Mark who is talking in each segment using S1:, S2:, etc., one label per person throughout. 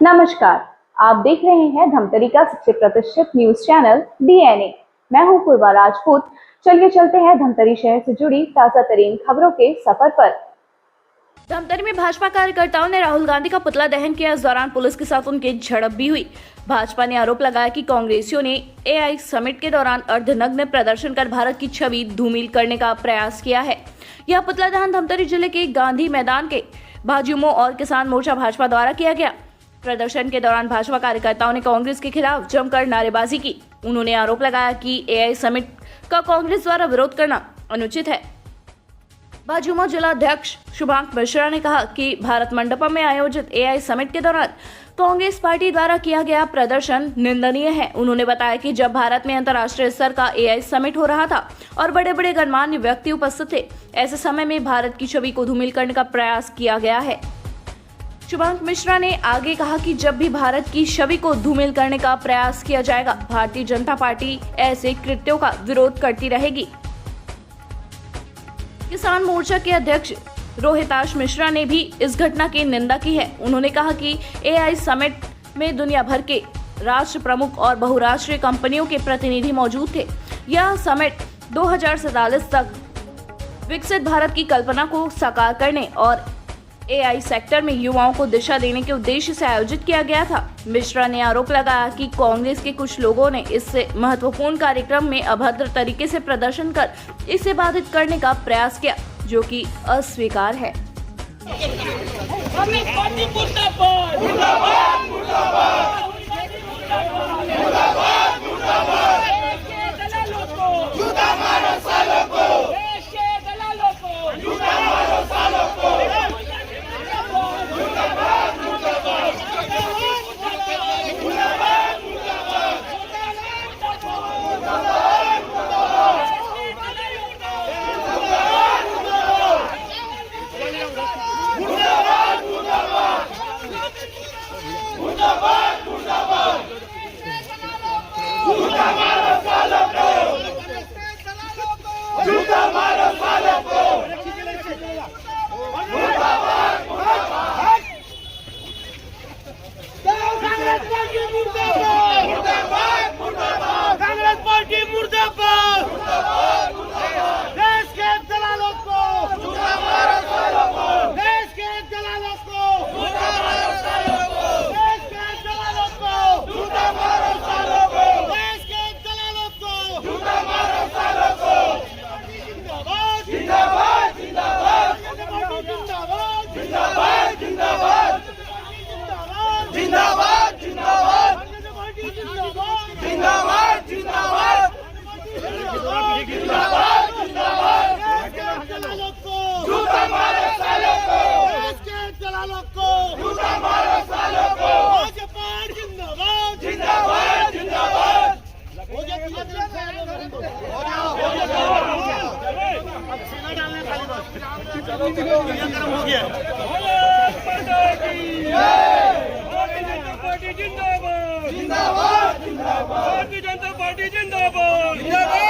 S1: नमस्कार, आप देख रहे हैं धमतरी का सबसे प्रतिष्ठित न्यूज चैनल डीएनए। मैं हूं पूर्वा राजपूत। चलिए चलते हैं धमतरी शहर से जुड़ी ताजा तरीन खबरों के सफर पर।
S2: धमतरी में भाजपा कार्यकर्ताओं ने राहुल गांधी का पुतला दहन किया। इस दौरान पुलिस के साथ उनकी झड़प भी हुई। भाजपा ने आरोप लगाया कि कांग्रेसियों ने एआई समिट के दौरान अर्धनग्न प्रदर्शन कर भारत की छवि धूमिल करने का प्रयास किया है। यह पुतला दहन धमतरी जिले के गांधी मैदान के भाजयुमो और किसान मोर्चा भाजपा द्वारा किया गया। प्रदर्शन के दौरान भाजपा कार्यकर्ताओं ने कांग्रेस के खिलाफ जमकर नारेबाजी की। उन्होंने आरोप लगाया कि एआई समिट का कांग्रेस द्वारा विरोध करना अनुचित है। भाजयुमो जिला अध्यक्ष शुभांक मिश्रा ने कहा कि भारत मंडपम में आयोजित एआई समिट के दौरान कांग्रेस पार्टी द्वारा किया गया प्रदर्शन निंदनीय है। उन्होंने बताया कि जब भारत में अंतर्राष्ट्रीय स्तर का एआई समिट हो रहा था और बड़े बड़े गणमान्य व्यक्ति उपस्थित थे, ऐसे समय में भारत की छवि को धूमिल करने का प्रयास किया गया है। शुभांक मिश्रा ने आगे कहा कि जब भी भारत की छवि को धूमिल करने का प्रयास किया जाएगा, भारतीय जनता पार्टी ऐसे कृत्यों का विरोध करती रहेगी। किसान मोर्चा के अध्यक्ष रोहिताश मिश्रा ने भी इस घटना की निंदा की है। उन्होंने कहा कि एआई समिट में दुनिया भर के राष्ट्र प्रमुख और बहुराष्ट्रीय कंपनियों के प्रतिनिधि मौजूद थे। यह समिट 2047 तक विकसित भारत की कल्पना को साकार करने और एआई सेक्टर में युवाओं को दिशा देने के उद्देश्य से आयोजित किया गया था। मिश्रा ने आरोप लगाया कि कांग्रेस के कुछ लोगों ने इससे महत्वपूर्ण कार्यक्रम में अभद्र तरीके से प्रदर्शन कर इसे बाधित करने का प्रयास किया, जो कि अस्वीकार है।
S3: कांग्रेस पार्टी मुर्दाबाद, देश के दलालों को, देश के दलालों को, देश के दलालों को, देश के दलालों को, जिंदाबाद जिंदाबाद जिंदाबाद जिंदाबाद जिंदाबाद जिंदाबाद जिंदाबाद जिंदाबाद जिंदाबाद जिंदाबाद जिंदाबाद जिंदाबाद जिंदाबाद दलालों को जूता मारो सालों को, देश के दलालों को जूता मारो सालों को। भाजपा जिंदाबाद जिंदाबाद जिंदाबाद। हो गया जिंदाबाद जिंदाबाद, भारतीय जनता पार्टी जिंदाबाद जिंदाबाद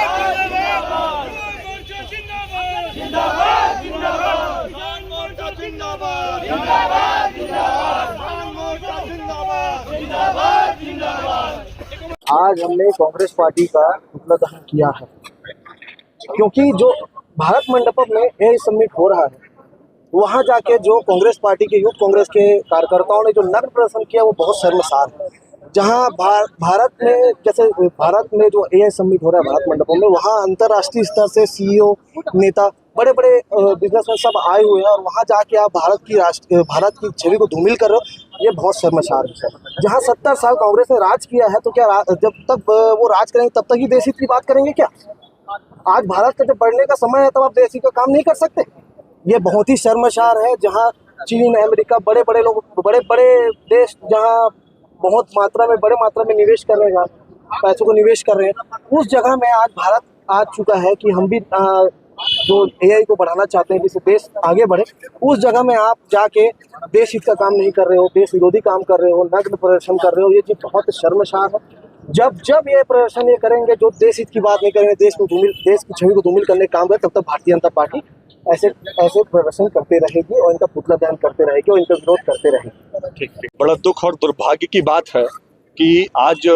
S3: जिंदाबाद जिंदाबाद जिंदाबाद, किसान मोर्चा जिंदाबाद जिंदाबाद जिंदाबाद, किसान मोर्चा जिंदाबाद जिंदाबाद जिंदाबाद।
S4: आज हमने कांग्रेस पार्टी का पुतला दहन किया है, क्योंकि जो भारत मंडपम में एआई समिट हो रहा है, वहां जाके जो कांग्रेस पार्टी के यूथ कांग्रेस के कार्यकर्ताओं ने जो नग्न प्रदर्शन किया, वो बहुत शर्मसार है। जहां भारत में, जैसे भारत में जो एआई समिट हो रहा है भारत मंडपम में, वहां अंतर्राष्ट्रीय स्तर से सीईओ, नेता, बड़े बड़े बिजनेसमैन सब आए हुए हैं, और वहां जाके आप भारत की छवि को धूमिल कर रहे हो, ये बहुत शर्मसार है। जहां 70 साल कांग्रेस ने राज किया है, तो क्या जब तक वो राज करेंगे तब तक ही देश हित की बात करेंगे क्या? आज भारत का जब बढ़ने का समय है, तब आप देश हित का काम नहीं कर सकते? ये बहुत ही शर्मसार है। जहां चीन, अमेरिका, बड़े बड़े लोग, बड़े बड़े देश जहां बहुत मात्रा में, बड़े मात्रा में निवेश कर रहे हैं, पैसों को निवेश कर रहे हैं, उस जगह में आज भारत आ चुका है कि हम भी जो एआई को बढ़ाना चाहते हैं, जिससे देश आगे बढ़े, उस जगह में आप जाके देश हित का काम नहीं कर रहे हो, देश विरोधी काम कर रहे हो, नग्न प्रदर्शन कर रहे हो। ये चीज बहुत शर्मसार है। जब ये प्रदर्शन ये करेंगे जो देश हित की बात नहीं करेंगे, देश की छवि को धूमिल करने का काम करे, तब तक भारतीय जनता पार्टी ऐसे ऐसे प्रदर्शन करते रहेगी और इनका पुतला दहन करते रहेगी और इनका विरोध करते रहेगी।
S5: ठीक ठीक। बड़ा दुख और दुर्भाग्य की बात है कि आज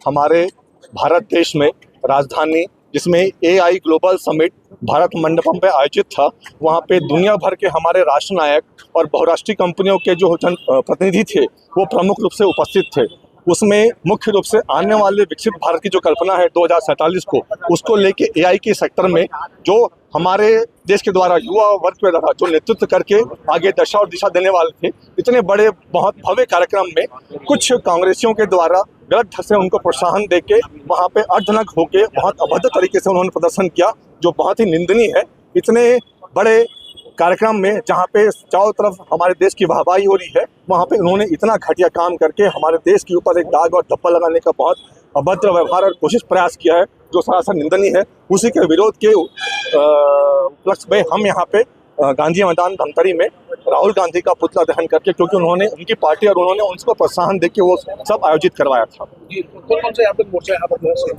S5: हमारे भारत देश में राजधानी जिसमें AI global summit Bharat Mandapam पे आयोजित था, वहाँ पे दुनिया भर के हमारे राष्ट्रनायक और बहुराष्ट्रीय कंपनियों के जो प्रतिनिधि थे वो प्रमुख रूप से उपस्थित थे। उसमें मुख्य रूप से आने वाले विकसित भारत की जो कल्पना है 2047 को, उसको लेके AI के सेक्टर में जो हमारे देश के द्वारा युवा वर्ग के द्वारा जो नेतृत्व करके आगे दशा और दिशा देने वाले थे, इतने बड़े बहुत भव्य कार्यक्रम में कुछ कांग्रेसियों के द्वारा गलत ढंग से उनको प्रोत्साहन देके वहाँ पे अर्धनग्न होके बहुत अभद्र तरीके से उन्होंने प्रदर्शन किया, जो बहुत ही निंदनीय है। इतने बड़े कार्यक्रम में जहाँ पे चारों तरफ हमारे देश की वाहवाही हो रही है, वहाँ पे उन्होंने इतना घटिया काम करके हमारे देश के ऊपर एक दाग और धब्बा लगाने का बहुत अभद्र व्यवहार और कोशिश प्रयास किया है, जो सरासर निंदनीय है। उसी के विरोध के उपलक्ष्य में हम यहाँ पे गांधी मैदान धमतरी में राहुल गांधी का पुतला दहन करके, क्योंकि उन्होंने उनकी पार्टी और उन्होंने उनको प्रोत्साहन देके वो सब आयोजित करवाया था।
S4: कौन सा यहाँ पे मोर्चा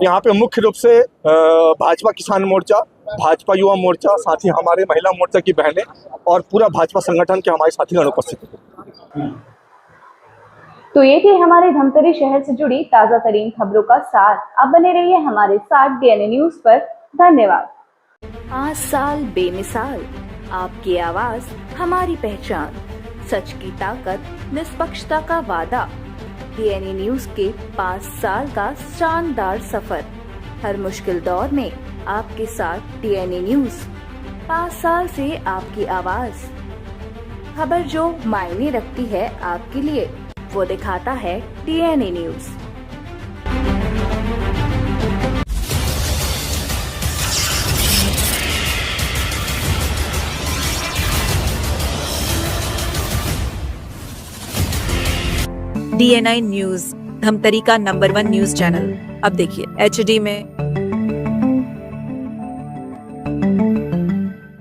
S5: यहाँ पे मुख्य रूप से भाजपा किसान मोर्चा, भाजपा युवा मोर्चा, साथ ही हमारे महिला मोर्चा की बहनें और पूरा भाजपा संगठन के हमारे साथीगण उपस्थित थे।
S1: तो ये थी हमारे धमतरी शहर से जुड़ी ताजा तरीन खबरों का सार। अब बने रहिए हमारे साथ DNA न्यूज पर। धन्यवाद।
S2: 5 साल बेमिसाल, आपकी आवाज हमारी पहचान, सच की ताकत, निष्पक्षता का वादा। DNA न्यूज के 5 साल का शानदार सफर, हर मुश्किल दौर में आपके साथ DNA न्यूज। 5 साल से आपकी आवाज, खबर जो मायने रखती है आपके लिए, वो दिखाता है DNA news.
S6: DNI news, Dhamtari का नंबर 1 न्यूज चैनल। अब देखिए HD में,